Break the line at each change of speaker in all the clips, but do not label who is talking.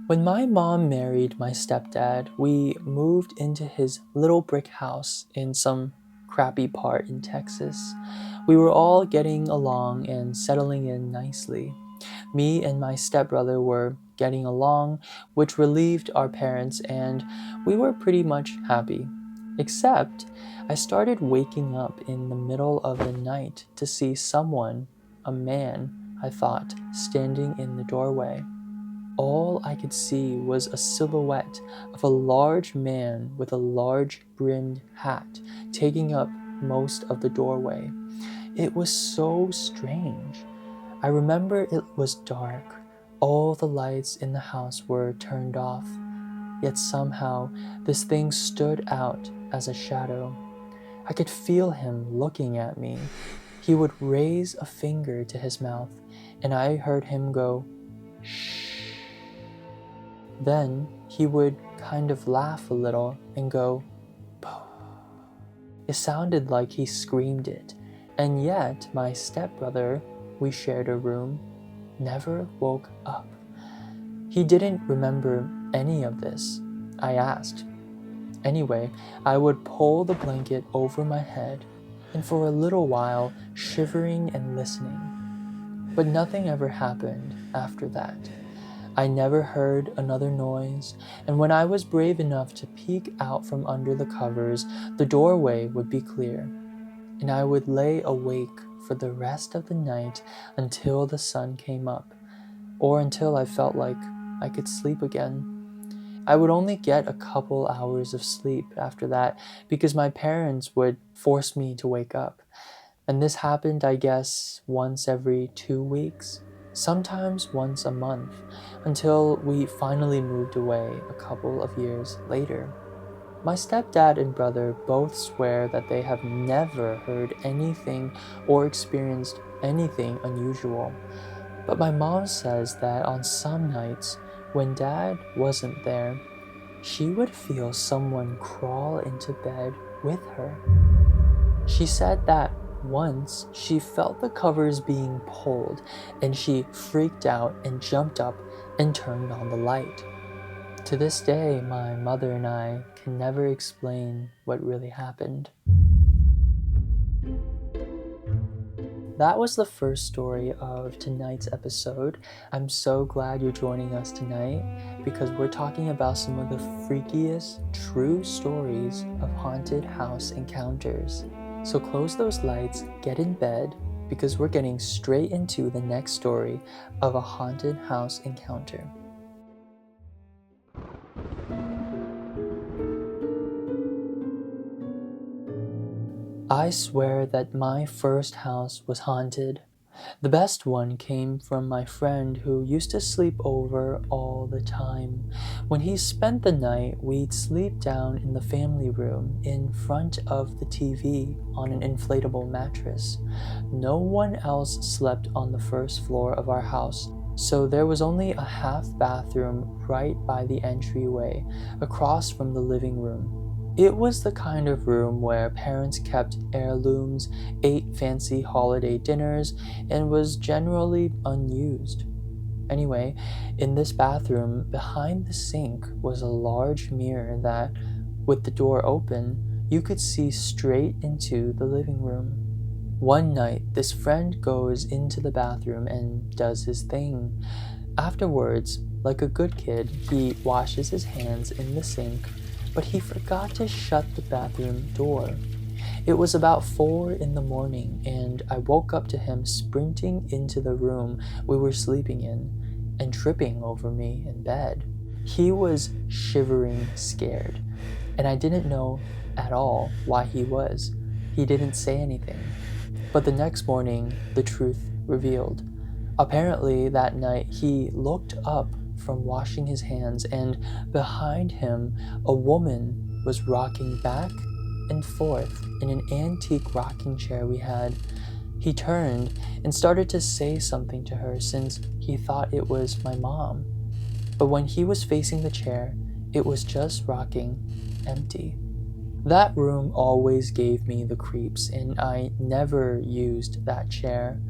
When my mom married my stepdad, we moved into his little brick house in some crappy part in Texas. We were all getting along and settling in nicely. Me and my stepbrother were getting along, which relieved our parents, and we were pretty much happy. Except, I started waking up in the middle of the night to see someone, a man, I thought, standing in the doorway. All I could see was a silhouette of a large man with a large brimmed hat taking up most of the doorway. It was so strange. I remember it was dark. All the lights in the house were turned off. Yet somehow this thing stood out as a shadow. I could feel him looking at me. He would raise a finger to his mouth, and I heard him go, "Shh." Then he would kind of laugh a little and go, "Pooh." It sounded like he screamed it, and yet my stepbrother, we shared a room, never woke up. He didn't remember any of this. I asked. Anyway, I would pull the blanket over my head, and for a little while shivering and listening. But nothing ever happened after that. I never heard another noise, and when I was brave enough to peek out from under the covers, the doorway would be clear, and I would lay awake for the rest of the night until the sun came up, or until I felt like I could sleep again. I would only get a couple hours of sleep after that because my parents would force me to wake up, and this happened, I guess, once every 2 weeks. Sometimes once a month, until we finally moved away a couple of years later. My stepdad and brother both swear that they have never heard anything or experienced anything unusual. But my mom says that on some nights, when dad wasn't there, she would feel someone crawl into bed with her. She said that once she felt the covers being pulled and she freaked out and jumped up and turned on the light. To this day, my mother and I can never explain what really happened. That was the first story of tonight's episode. I'm so glad you're joining us tonight because we're talking about some of the freakiest true stories of haunted house encounters. So close those lights, get in bed, because we're getting straight into the next story of a haunted house encounter. I swear that my first house was haunted. The best one came from my friend who used to sleep over all the time. When he spent the night, we'd sleep down in the family room in front of the TV on an inflatable mattress. No one else slept on the first floor of our house, so there was only a half bathroom right by the entryway, across from the living room. It was the kind of room where parents kept heirlooms, ate fancy holiday dinners, and was generally unused. Anyway, in this bathroom, behind the sink was a large mirror that, with the door open, you could see straight into the living room. One night, this friend goes into the bathroom and does his thing. Afterwards, like a good kid, he washes his hands in the sink, but he forgot to shut the bathroom door. It was about 4 a.m, and I woke up to him sprinting into the room we were sleeping in and tripping over me in bed. He was shivering, scared, and I didn't know at all why he was. He didn't say anything. But the next morning, the truth revealed. Apparently, that night, he looked up from washing his hands, and behind him, a woman was rocking back and forth in an antique rocking chair we had. He turned and started to say something to her since he thought it was my mom. But when he was facing the chair, it was just rocking, empty. That room always gave me the creeps, and I never used that chair.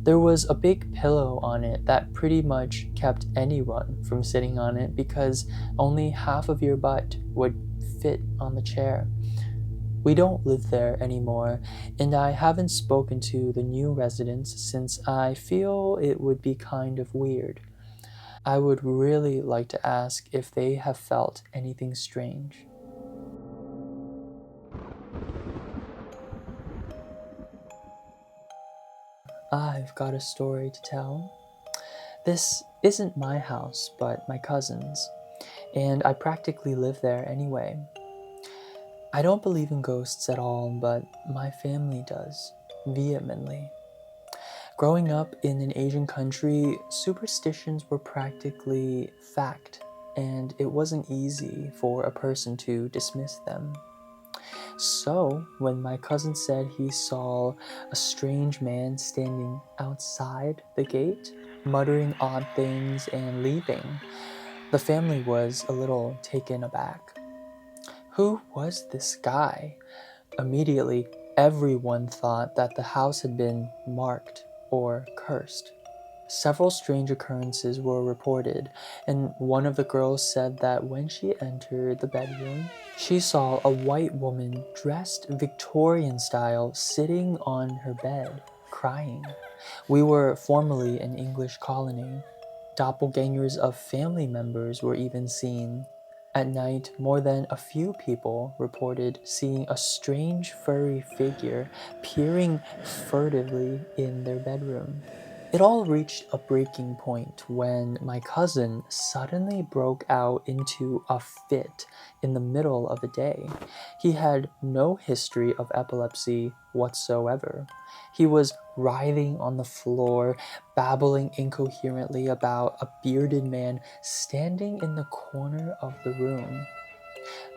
There was a big pillow on it that pretty much kept anyone from sitting on it because only half of your butt would fit on the chair. We don't live there anymore, and I haven't spoken to the new residents since I feel it would be kind of weird. I would really like to ask if they have felt anything strange. I've got a story to tell. This isn't my house, but my cousin's, and I practically live there anyway. I don't believe in ghosts at all, but my family does, vehemently. Growing up in an Asian country, superstitions were practically fact, and it wasn't easy for a person to dismiss them. So, when my cousin said he saw a strange man standing outside the gate, muttering odd things and leaving, the family was a little taken aback. Who was this guy? Immediately, everyone thought that the house had been marked or cursed. Several strange occurrences were reported, and one of the girls said that when she entered the bedroom, she saw a white woman dressed Victorian style sitting on her bed, crying. We were formerly an English colony. Doppelgangers of family members were even seen. At night, more than a few people reported seeing a strange furry figure peering furtively in their bedroom. It all reached a breaking point when my cousin suddenly broke out into a fit in the middle of the day. He had no history of epilepsy whatsoever. He was writhing on the floor, babbling incoherently about a bearded man standing in the corner of the room.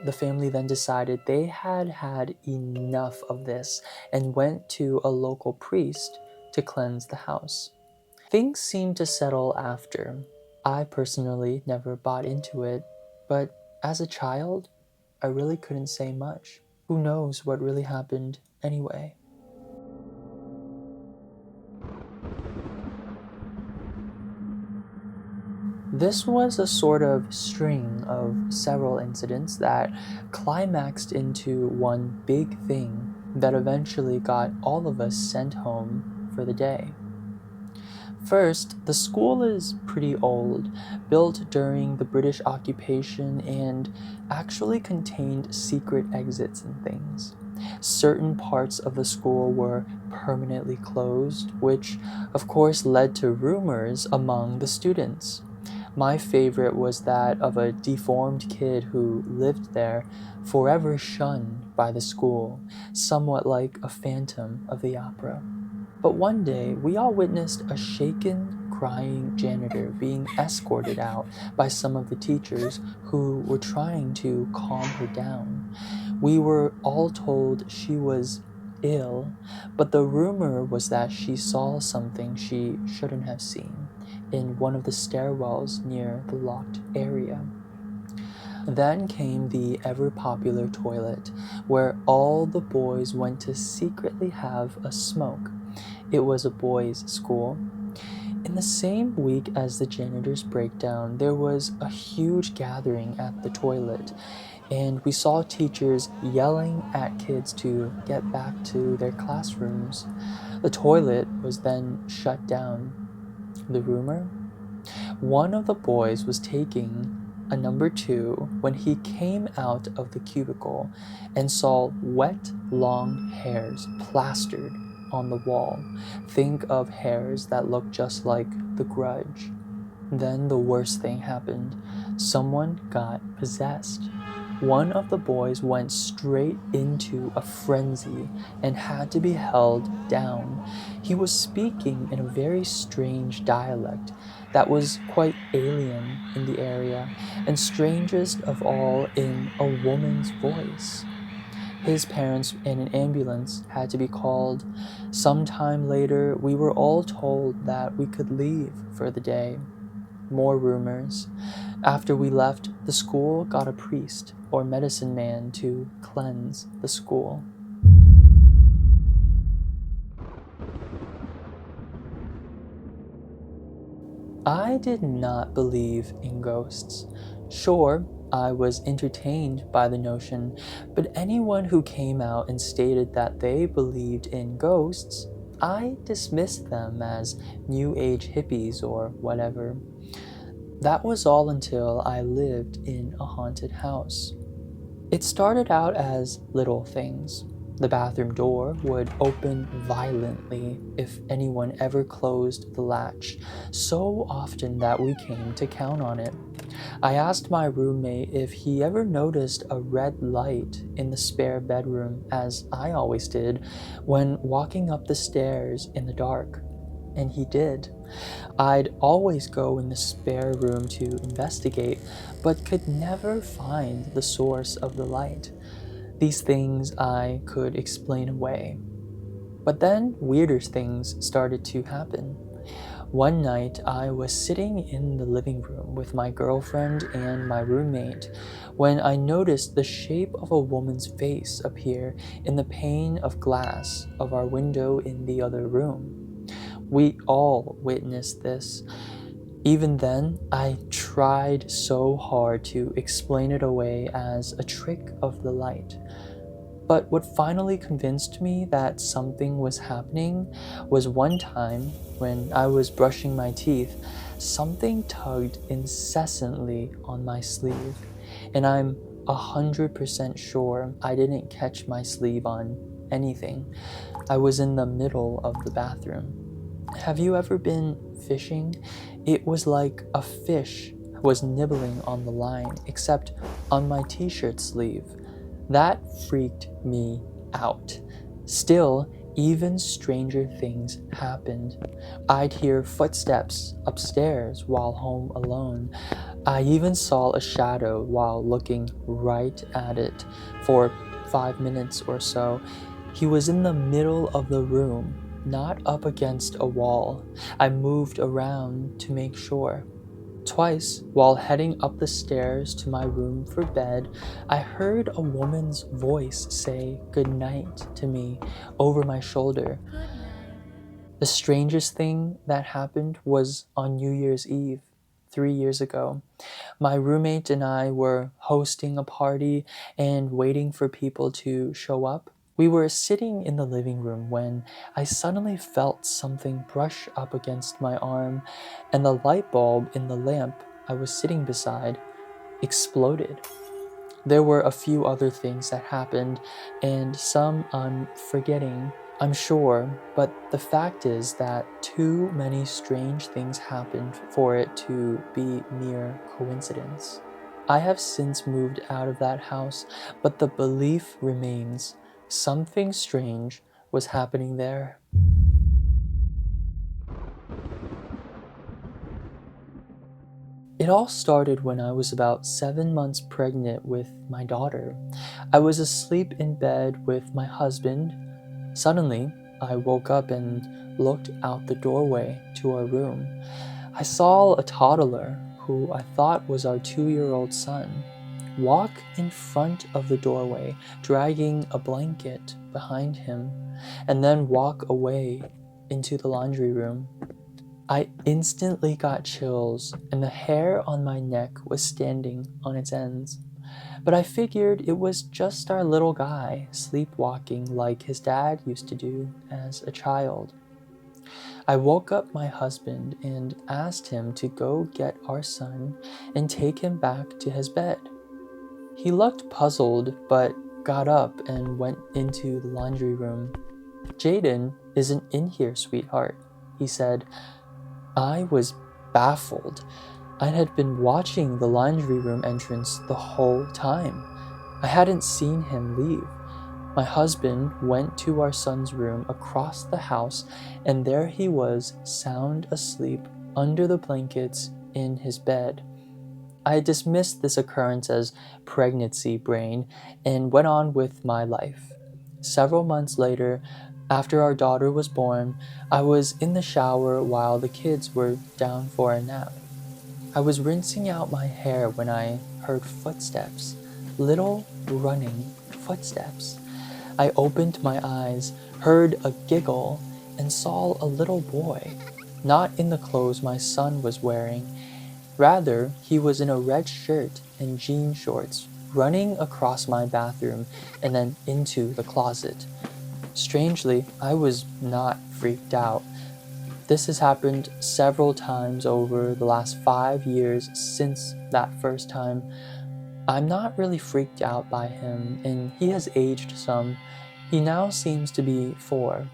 The family then decided they had had enough of this and went to a local priest to cleanse the house. Things seemed to settle after. I personally never bought into it, but as a child, I really couldn't say much. Who knows what really happened anyway? This was a sort of string of several incidents that climaxed into one big thing that eventually got all of us sent home for the day. First, the school is pretty old, built during the British occupation and actually contained secret exits and things. Certain parts of the school were permanently closed, which of course led to rumors among the students. My favorite was that of a deformed kid who lived there, forever shunned by the school, somewhat like a phantom of the opera. But one day, we all witnessed a shaken, crying janitor being escorted out by some of the teachers who were trying to calm her down. We were all told she was ill, but the rumor was that she saw something she shouldn't have seen in one of the stairwells near the locked area. Then came the ever popular toilet, where all the boys went to secretly have a smoke. It was a boys' school. In the same week as the janitor's breakdown, there was a huge gathering at the toilet, and we saw teachers yelling at kids to get back to their classrooms. The toilet was then shut down. The rumor? One of the boys was taking a number two when he came out of the cubicle and saw wet, long hairs plastered on the wall. Think of hairs that look just like The Grudge. Then the worst thing happened. Someone got possessed. One of the boys went straight into a frenzy and had to be held down. He was speaking in a very strange dialect that was quite alien in the area, and strangest of all, in a woman's voice. His parents and an ambulance had to be called. Sometime later, we were all told that we could leave for the day. More rumors. After we left, the school got a priest or medicine man to cleanse the school. I did not believe in ghosts. Sure, I was entertained by the notion, but anyone who came out and stated that they believed in ghosts, I dismissed them as New Age hippies or whatever. That was all until I lived in a haunted house. It started out as little things. The bathroom door would open violently if anyone ever closed the latch, so often that we came to count on it. I asked my roommate if he ever noticed a red light in the spare bedroom, as I always did, when walking up the stairs in the dark. And he did. I'd always go in the spare room to investigate, but could never find the source of the light. These things I could explain away. But then weirder things started to happen. One night, I was sitting in the living room with my girlfriend and my roommate when I noticed the shape of a woman's face appear in the pane of glass of our window in the other room. We all witnessed this. Even then, I tried so hard to explain it away as a trick of the light. But what finally convinced me that something was happening was one time when I was brushing my teeth, something tugged incessantly on my sleeve, and I'm 100% sure I didn't catch my sleeve on anything. I was in the middle of the bathroom. Have you ever been fishing? It was like a fish was nibbling on the line, except on my t-shirt sleeve. That freaked me out. Still, even stranger things happened. I'd hear footsteps upstairs while home alone. I even saw a shadow while looking right at it for 5 minutes or so. He was in the middle of the room, not up against a wall. I moved around to make sure. Twice, while heading up the stairs to my room for bed, I heard a woman's voice say goodnight to me over my shoulder.
Good night.
The strangest thing that happened was on New Year's Eve, 3 years ago. My roommate and I were hosting a party and waiting for people to show up. We were sitting in the living room when I suddenly felt something brush up against my arm, and the light bulb in the lamp I was sitting beside exploded. There were a few other things that happened, and some I'm forgetting, I'm sure, but the fact is that too many strange things happened for it to be mere coincidence. I have since moved out of that house, but the belief remains. Something strange was happening there. It all started when I was about 7 months pregnant with my daughter. I was asleep in bed with my husband. Suddenly, I woke up and looked out the doorway to our room. I saw a toddler, who I thought was our 2-year-old son, walk in front of the doorway, dragging a blanket behind him, and then walk away into the laundry room. I instantly got chills, and the hair on my neck was standing on its ends. But I figured it was just our little guy sleepwalking like his dad used to do as a child. I woke up my husband and asked him to go get our son and take him back to his bed. He looked puzzled, but got up and went into the laundry room. "Jaden isn't in here, sweetheart," he said. I was baffled. I had been watching the laundry room entrance the whole time. I hadn't seen him leave. My husband went to our son's room across the house, and there he was, sound asleep under the blankets in his bed. I dismissed this occurrence as pregnancy brain and went on with my life. Several months later, after our daughter was born, I was in the shower while the kids were down for a nap. I was rinsing out my hair when I heard footsteps, little running footsteps. I opened my eyes, heard a giggle, and saw a little boy. not in the clothes my son was wearing. Rather, he was in a red shirt and jean shorts, running across my bathroom and then into the closet. Strangely, I was not freaked out. This has happened several times over the last 5 years since that first time. I'm not really freaked out by him, and he has aged some. He now seems to be 4.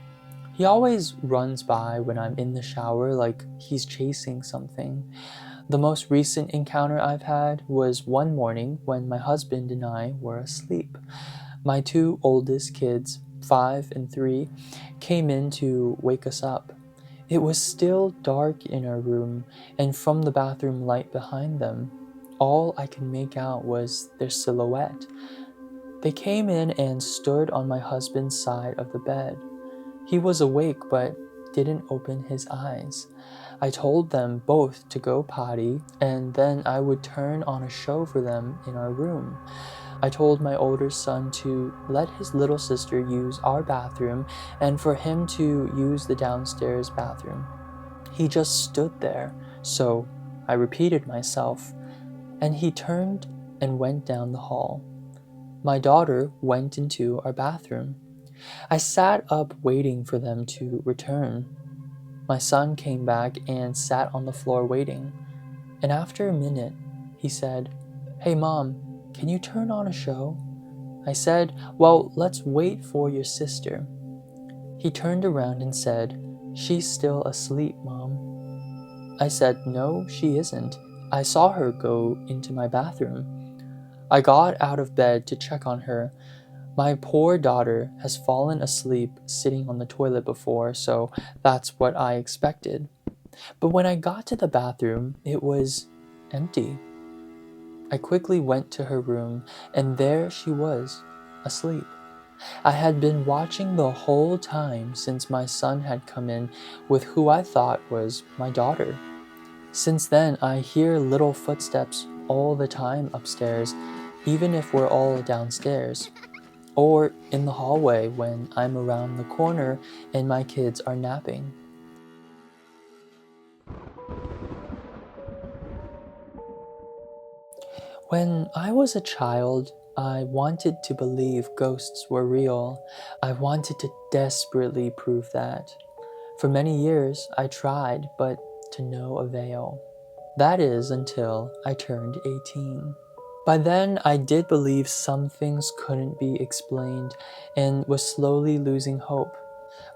He always runs by when I'm in the shower like he's chasing something. The most recent encounter I've had was one morning when my husband and I were asleep. My 2 oldest kids, 5 and 3, came in to wake us up. It was still dark in our room, and from the bathroom light behind them, all I could make out was their silhouette. They came in and stood on my husband's side of the bed. He was awake but didn't open his eyes. I told them both to go potty, and then I would turn on a show for them in our room. I told my older son to let his little sister use our bathroom and for him to use the downstairs bathroom. He just stood there, so I repeated myself, and he turned and went down the hall. My daughter went into our bathroom. I sat up waiting for them to return. My son came back and sat on the floor waiting, and after a minute, he said, "Hey Mom, can you turn on a show?" I said, "Well, let's wait for your sister." He turned around and said, "She's still asleep, Mom." I said, "No, she isn't. I saw her go into my bathroom." I got out of bed to check on her. My poor daughter has fallen asleep sitting on the toilet before, so that's what I expected. But when I got to the bathroom, it was empty. I quickly went to her room, and there she was, asleep. I had been watching the whole time since my son had come in with who I thought was my daughter. Since then, I hear little footsteps all the time upstairs, even if we're all downstairs, or in the hallway when I'm around the corner and my kids are napping. When I was a child, I wanted to believe ghosts were real. I wanted to desperately prove that. For many years, I tried, but to no avail. That is until I turned 18. By then, I did believe some things couldn't be explained and was slowly losing hope.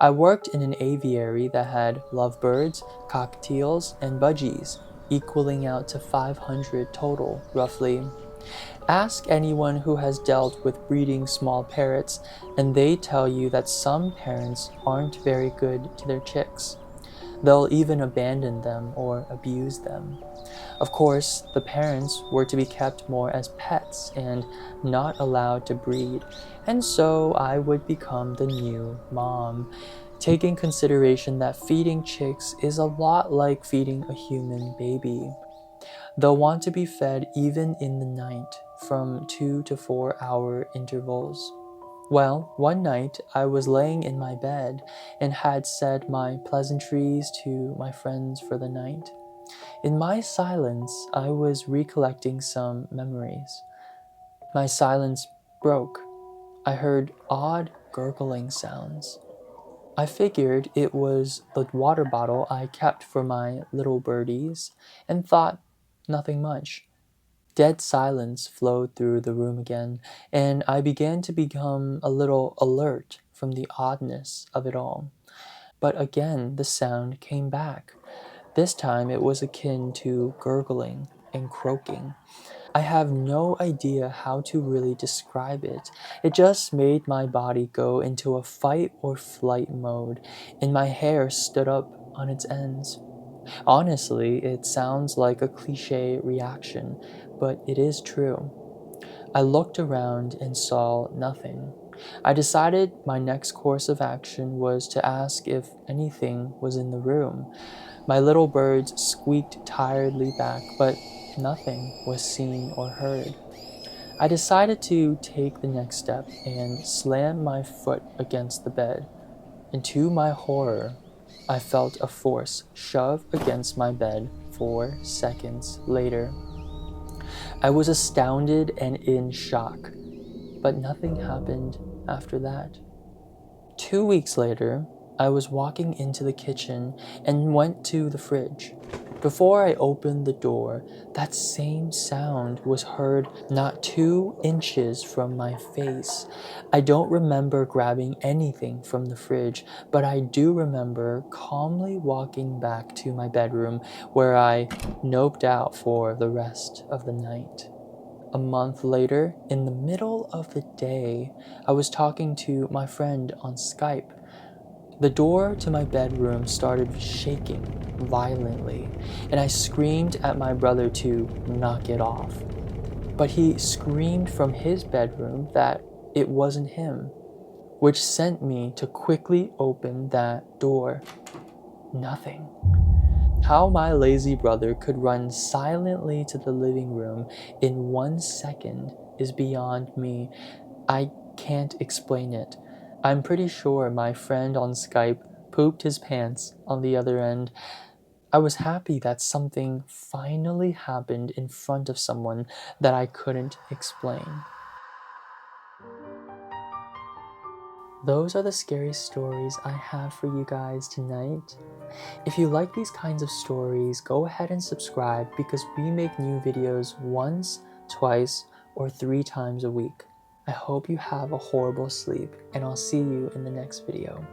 I worked in an aviary that had lovebirds, cockatiels, and budgies, equaling out to 500 total, roughly. Ask anyone who has dealt with breeding small parrots, and they tell you that some parents aren't very good to their chicks. They'll even abandon them or abuse them. Of course, the parents were to be kept more as pets and not allowed to breed, and so I would become the new mom, taking consideration that feeding chicks is a lot like feeding a human baby. They'll want to be fed even in the night, from 2 to 4 hour intervals. Well, one night I was laying in my bed and had said my pleasantries to my friends for the night. In my silence, I was recollecting some memories. My silence broke. I heard odd gurgling sounds. I figured it was the water bottle I kept for my little birdies and thought nothing much. Dead silence flowed through the room again, and I began to become a little alert from the oddness of it all. But again the sound came back. This time it was akin to gurgling and croaking. I have no idea how to really describe it. It just made my body go into a fight or flight mode, and my hair stood up on its ends. Honestly, it sounds like a cliche reaction, but it is true. I looked around and saw nothing. I decided my next course of action was to ask if anything was in the room. My little birds squeaked tiredly back, but nothing was seen or heard. I decided to take the next step and slam my foot against the bed. And to my horror, I felt a force shove against my bed 4 seconds later. I was astounded and in shock, but nothing happened after that. 2 weeks later, I was walking into the kitchen and went to the fridge. Before I opened the door, that same sound was heard not 2 inches from my face. I don't remember grabbing anything from the fridge, but I do remember calmly walking back to my bedroom where I noped out for the rest of the night. A month later, in the middle of the day, I was talking to my friend on Skype. The door to my bedroom started shaking violently, and I screamed at my brother to knock it off. But he screamed from his bedroom that it wasn't him, which sent me to quickly open that door. Nothing. How my lazy brother could run silently to the living room in 1 second is beyond me. I can't explain it. I'm pretty sure my friend on Skype pooped his pants on the other end. I was happy that something finally happened in front of someone that I couldn't explain. Those are the scary stories I have for you guys tonight. If you like these kinds of stories, go ahead and subscribe because we make new videos once, twice, or 3 times a week. I hope you have a horrible sleep, and I'll see you in the next video.